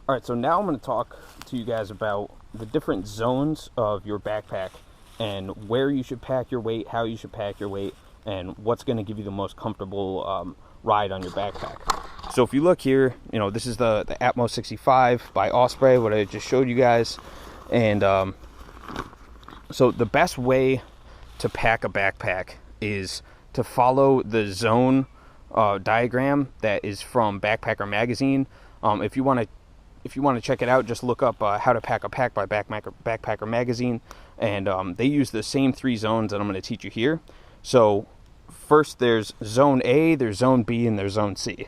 All right, so now I'm going to talk to you guys about the different zones of your backpack and where you should pack your weight, how you should pack your weight, and what's going to give you the most comfortable ride on your backpack. So if you look here, you know, this is the Atmos 65 by Osprey, what I just showed you guys. And so the best way to pack a backpack is to follow the zone diagram that is from Backpacker Magazine. If you want to check it out, just look up How to Pack a Pack by Backpacker Magazine, and they use the same 3 zones that I'm going to teach you here. So first there's Zone A, there's Zone B, and there's Zone C.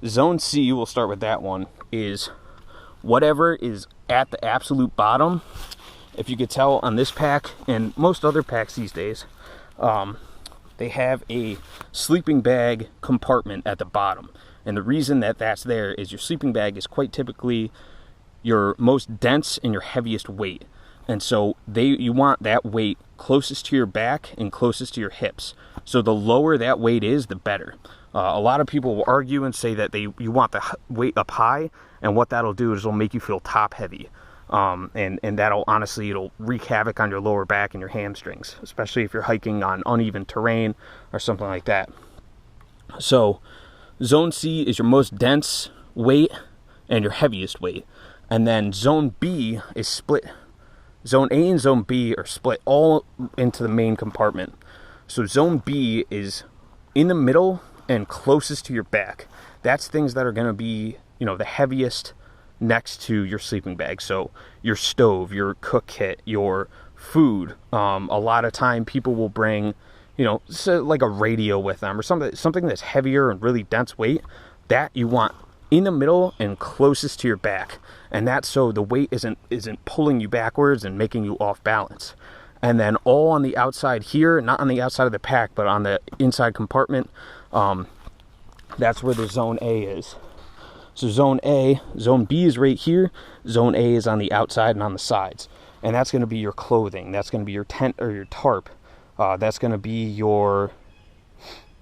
Zone C, we'll start with that one, is whatever is at the absolute bottom. If you could tell on this pack and most other packs these days, they have a sleeping bag compartment at the bottom. And the reason that that's there is your sleeping bag is quite typically your most dense and your heaviest weight. And so you want that weight closest to your back and closest to your hips. So the lower that weight is, the better. A lot of people will argue and say that you want the weight up high, and what that'll do is it'll make you feel top heavy. And that'll honestly, it'll wreak havoc on your lower back and your hamstrings, especially if you're hiking on uneven terrain or something like that. So Zone C is your most dense weight and your heaviest weight. And then Zone B is split. Zone A and Zone B are split all into the main compartment. So Zone B is in the middle and closest to your back. That's things that are going to be, you know, the heaviest next to your sleeping bag. So your stove, your cook kit, your food. A lot of time people will bring, you know, like a radio with them or something that's heavier and really dense weight. That you want in the middle and closest to your back. And that's so the weight isn't pulling you backwards and making you off balance. And then all on the outside here, not on the outside of the pack, but on the inside compartment, that's where the Zone A is. So Zone B is right here. Zone A is on the outside and on the sides. And that's going to be your clothing. That's going to be your tent or your tarp. That's going to be your,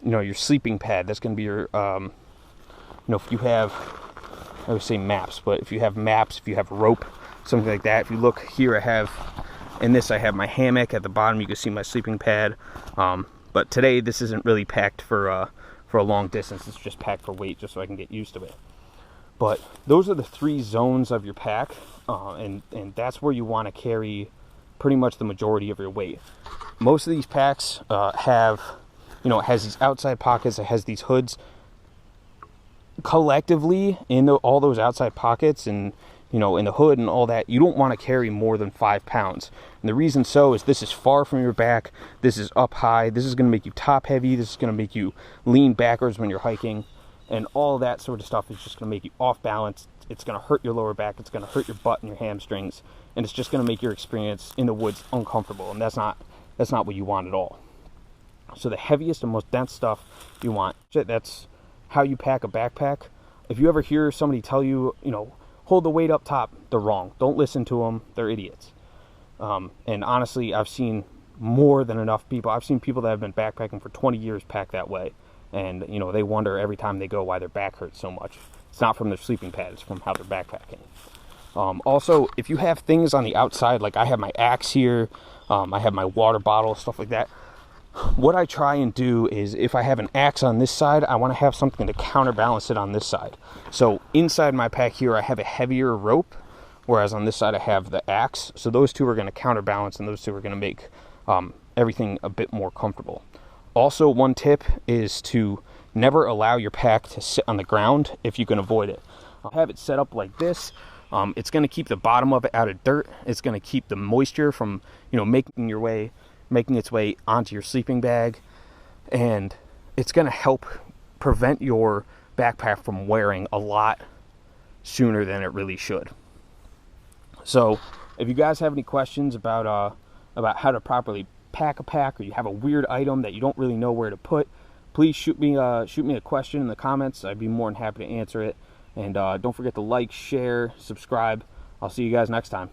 you know, your sleeping pad. That's going to be your, you know, if you have, I would say maps, but if you have maps, if you have rope, something like that. If you look here, I have my hammock at the bottom. You can see my sleeping pad. But today, this isn't really packed for a long distance. It's just packed for weight, just so I can get used to it. But those are the 3 zones of your pack, and that's where you want to carry pretty much the majority of your weight. Most of these packs have, you know, it has these outside pockets, it has these hoods. Collectively, in all those outside pockets and, you know, in the hood and all that, you don't want to carry more than 5 pounds. And the reason so is this is far from your back, this is up high, this is going to make you top heavy, this is going to make you lean backwards when you're hiking. And all that sort of stuff is just going to make you off balance. It's going to hurt your lower back. It's going to hurt your butt and your hamstrings. And it's just going to make your experience in the woods uncomfortable. And that's not what you want at all. So the heaviest and most dense stuff you want, that's how you pack a backpack. If you ever hear somebody tell you, you know, hold the weight up top, they're wrong. Don't listen to them. They're idiots. And honestly, I've seen more than enough people. I've seen people that have been backpacking for 20 years pack that way. And, you know, they wonder every time they go why their back hurts so much. It's not from their sleeping pad, it's from how they're backpacking. Also, if you have things on the outside, like I have my axe here, I have my water bottle, stuff like that. What I try and do is if I have an axe on this side, I want to have something to counterbalance it on this side. So inside my pack here, I have a heavier rope, whereas on this side I have the axe. So those two are going to counterbalance, and those two are going to make everything a bit more comfortable. Also, one tip is to never allow your pack to sit on the ground if you can avoid it. Have it set up like this. It's going to keep the bottom of it out of dirt. It's going to keep the moisture from, you know, making its way onto your sleeping bag. And it's going to help prevent your backpack from wearing a lot sooner than it really should. So if you guys have any questions about how to properly pack a pack, or you have a weird item that you don't really know where to put, please shoot me a question in the comments. I'd be more than happy to answer it. And don't forget to like, share, subscribe. I'll see you guys next time.